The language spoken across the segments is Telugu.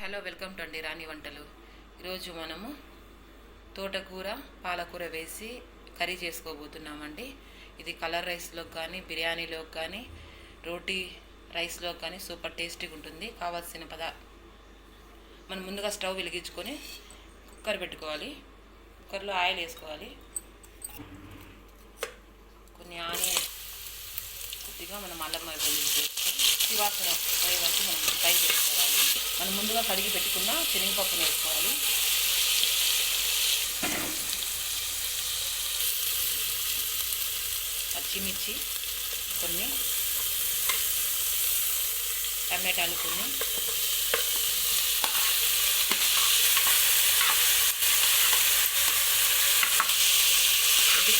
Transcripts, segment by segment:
హలో, వెల్కమ్ టు అండి రాణి వంటలు. ఈరోజు మనము తోటకూర పాలకూర వేసి కర్రీ చేసుకోబోతున్నామండి. ఇది కలర్ రైస్లోకి కానీ, బిర్యానీలోకి కానీ, రోటీ రైస్లోకి కానీ సూపర్ టేస్టీగా ఉంటుంది. కావాల్సిన మనం ముందుగా స్టవ్ వెలిగించుకొని కుక్కర్ పెట్టుకోవాలి. కుక్కర్లో ఆయిల్ వేసుకోవాలి. కొన్ని ఆనియన్, కొద్దిగా మనం అల్లం వెల్లుల్లి వేసుకొని సువాసన పోయే వరకు మనం ఫ్రై చేసుకోవాలి. మనం ముందుగా కడిగి పెట్టుకున్న శనగపప్పును వేసుకోవాలి. పచ్చిమిర్చి కొన్ని, టమాటాలు కొన్ని,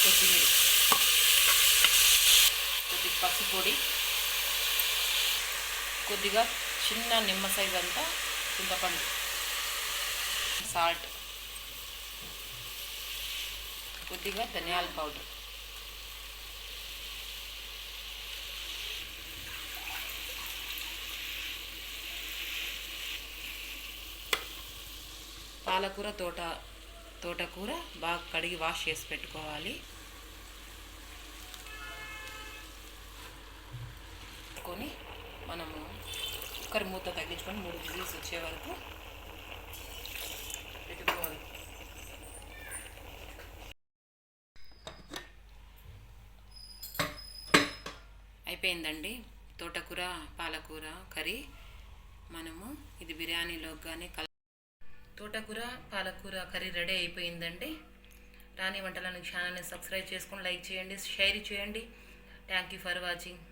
కొత్తిమీర, కొద్ది పసుపు పొడి, కొద్దిగా చిన్న నిమ్మ సైజ్ అంతా చింతపండు, సాల్ట్, కొద్దిగా ధనియాల పౌడర్, పాలకూర తోటకూర బాగా కడిగి వాష్ చేసి పెట్టుకోవాలి. మనము కుక్కర్ మూత తగ్గించుకొని 3 విజిల్స్ వచ్చే వరకు పెట్టుకోవాలి. అయిపోయిందండి తోటకూర పాలకూర కర్రీ. మనము ఇది బిర్యానీలోకి కానీ తోటకూర పాలకూర కర్రీ రెడీ అయిపోయిందండి. రాణి వంటలను ఛానల్ని సబ్స్క్రైబ్ చేసుకొని లైక్ చేయండి, షేర్ చేయండి. Thank you for watching.